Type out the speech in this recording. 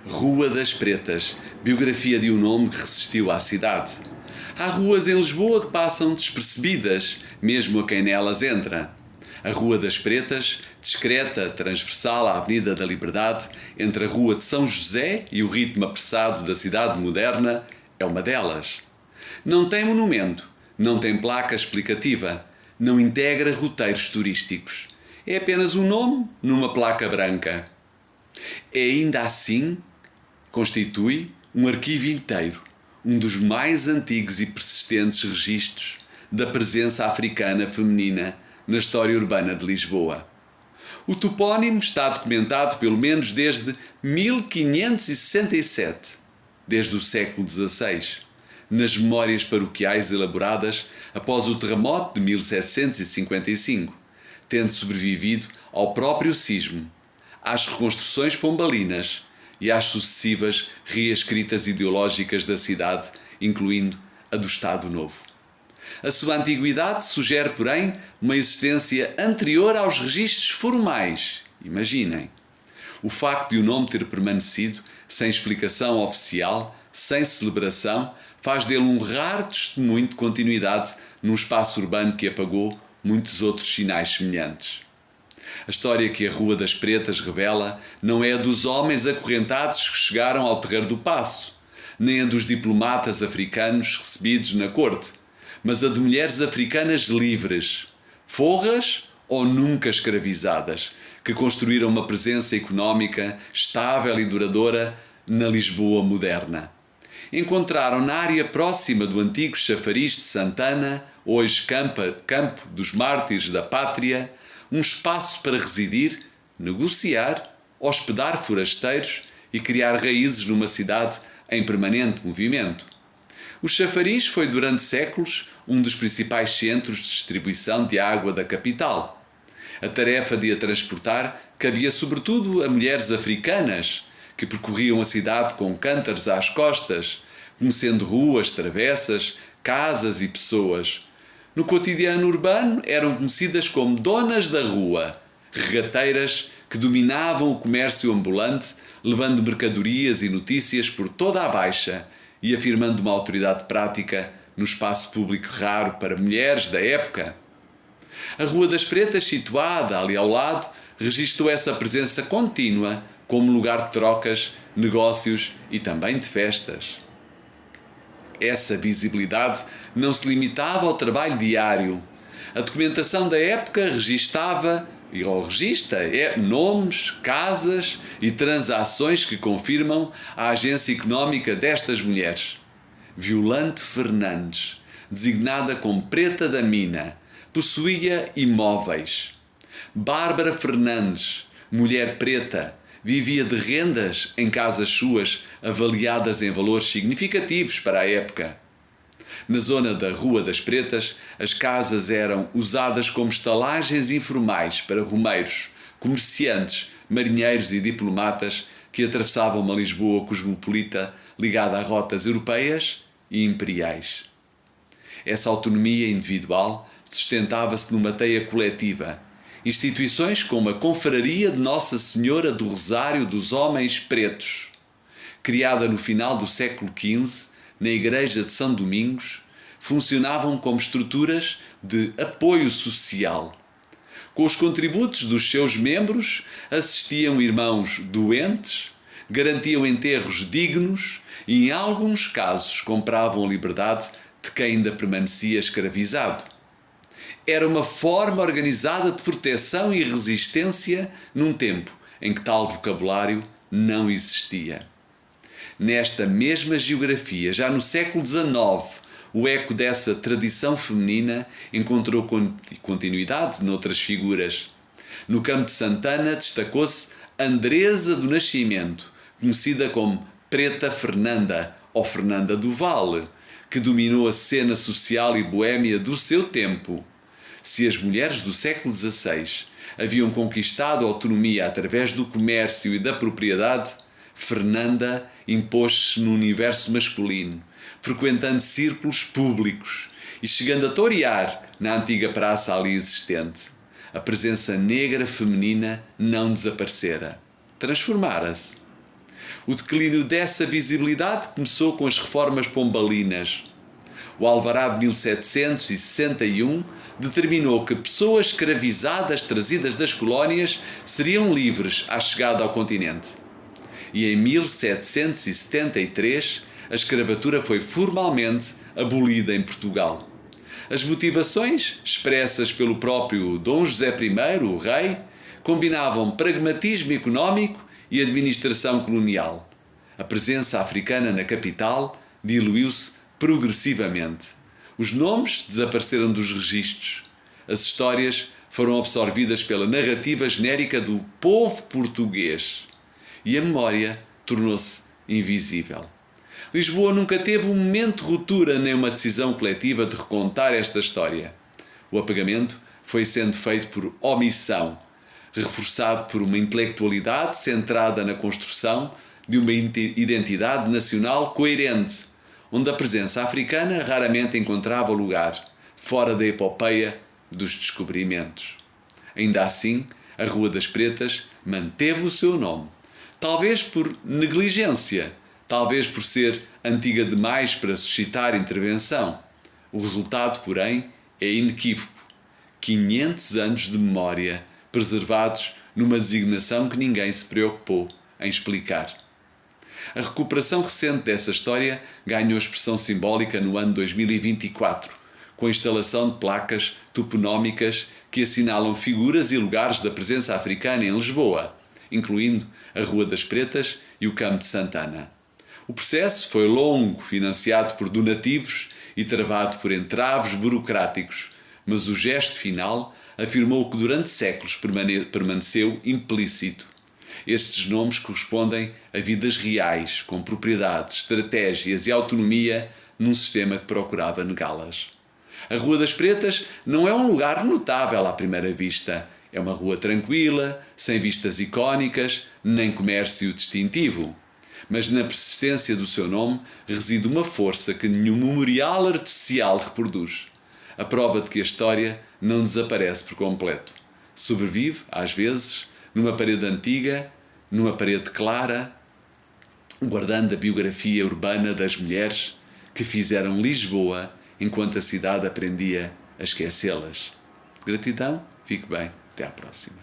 Rua das Pretas, biografia de um nome que resistiu à cidade. Há ruas em Lisboa que passam despercebidas, mesmo a quem nelas entra. A Rua das Pretas, discreta, transversal à Avenida da Liberdade, entre a Rua de São José e o ritmo apressado da cidade moderna, é uma delas. Não tem monumento, não tem placa explicativa, não integra roteiros turísticos. É apenas um nome numa placa branca. É ainda assim constitui um arquivo inteiro, um dos mais antigos e persistentes registros da presença africana feminina na história urbana de Lisboa. O topónimo está documentado pelo menos desde 1567, desde o século XVI, nas memórias paroquiais elaboradas após o terremoto de 1755, tendo sobrevivido ao próprio sismo, às reconstruções pombalinas e às sucessivas reescritas ideológicas da cidade, incluindo a do Estado Novo. A sua antiguidade sugere, porém, uma existência anterior aos registros formais. Imaginem. O facto de o nome ter permanecido sem explicação oficial, sem celebração, faz dele um raro testemunho de continuidade num espaço urbano que apagou muitos outros sinais semelhantes. A história que a Rua das Pretas revela não é a dos homens acorrentados que chegaram ao Terreiro do Paço, nem a dos diplomatas africanos recebidos na corte, mas a de mulheres africanas livres, forras ou nunca escravizadas, que construíram uma presença económica estável e duradoura na Lisboa moderna. Encontraram na área próxima do antigo chafariz de Santana, hoje Campo dos Mártires da Pátria, um espaço para residir, negociar, hospedar forasteiros e criar raízes numa cidade em permanente movimento. O chafariz foi durante séculos um dos principais centros de distribuição de água da capital. A tarefa de a transportar cabia sobretudo a mulheres africanas, que percorriam a cidade com cântaros às costas, conhecendo ruas, travessas, casas e pessoas. No cotidiano urbano eram conhecidas como donas da rua, regateiras que dominavam o comércio ambulante, levando mercadorias e notícias por toda a Baixa e afirmando uma autoridade prática no espaço público raro para mulheres da época. A Rua das Pretas, situada ali ao lado, registrou essa presença contínua como lugar de trocas, negócios e também de festas. Essa visibilidade não se limitava ao trabalho diário. A documentação da época registra nomes, casas e transações que confirmam a agência económica destas mulheres. Violante Fernandes, designada como Preta da Mina, possuía imóveis. Bárbara Fernandes, mulher preta, vivia de rendas em casas suas avaliadas em valores significativos para a época. Na zona da Rua das Pretas, as casas eram usadas como estalagens informais para romeiros, comerciantes, marinheiros e diplomatas que atravessavam uma Lisboa cosmopolita ligada a rotas europeias e imperiais. Essa autonomia individual sustentava-se numa teia coletiva. Instituições como a Confraria de Nossa Senhora do Rosário dos Homens Pretos, criada no final do século XV na Igreja de São Domingos, funcionavam como estruturas de apoio social. Com os contributos dos seus membros, assistiam irmãos doentes, garantiam enterros dignos e, em alguns casos, compravam a liberdade de quem ainda permanecia escravizado. Era uma forma organizada de proteção e resistência num tempo em que tal vocabulário não existia. Nesta mesma geografia, já no século XIX, o eco dessa tradição feminina encontrou continuidade noutras figuras. No Campo de Santana destacou-se Andresa do Nascimento, conhecida como Preta Fernanda ou Fernanda do Vale, que dominou a cena social e boémia do seu tempo. Se as mulheres do século XVI haviam conquistado a autonomia através do comércio e da propriedade, Fernanda impôs-se no universo masculino, frequentando círculos públicos e chegando a torear na antiga praça ali existente. A presença negra feminina não desaparecera, transformara-se. O declínio dessa visibilidade começou com as reformas pombalinas. O Alvará de 1761 determinou que pessoas escravizadas trazidas das colónias seriam livres à chegada ao continente. E em 1773 a escravatura foi formalmente abolida em Portugal. As motivações, expressas pelo próprio Dom José I, o rei, combinavam pragmatismo económico e administração colonial. A presença africana na capital diluiu-se progressivamente. Os nomes desapareceram dos registros. As histórias foram absorvidas pela narrativa genérica do povo português. E a memória tornou-se invisível. Lisboa nunca teve um momento de ruptura nem uma decisão coletiva de recontar esta história. O apagamento foi sendo feito por omissão, reforçado por uma intelectualidade centrada na construção de uma identidade nacional coerente, onde a presença africana raramente encontrava lugar, fora da epopeia dos descobrimentos. Ainda assim, a Rua das Pretas manteve o seu nome, talvez por negligência, talvez por ser antiga demais para suscitar intervenção. O resultado, porém, é inequívoco. 500 anos de memória preservados numa designação que ninguém se preocupou em explicar. A recuperação recente dessa história ganhou expressão simbólica no ano 2024, com a instalação de placas toponómicas que assinalam figuras e lugares da presença africana em Lisboa, incluindo a Rua das Pretas e o Campo de Santana. O processo foi longo, financiado por donativos e travado por entraves burocráticos, mas o gesto final afirmou que durante séculos permaneceu implícito. Estes nomes correspondem a vidas reais, com propriedades, estratégias e autonomia num sistema que procurava negá-las. A Rua das Pretas não é um lugar notável à primeira vista. É uma rua tranquila, sem vistas icónicas, nem comércio distintivo. Mas na persistência do seu nome reside uma força que nenhum memorial artificial reproduz. A prova de que a história não desaparece por completo. Sobrevive, às vezes, numa parede antiga, numa parede clara, guardando a biografia urbana das mulheres que fizeram Lisboa enquanto a cidade aprendia a esquecê-las. Gratidão, fique bem, até à próxima.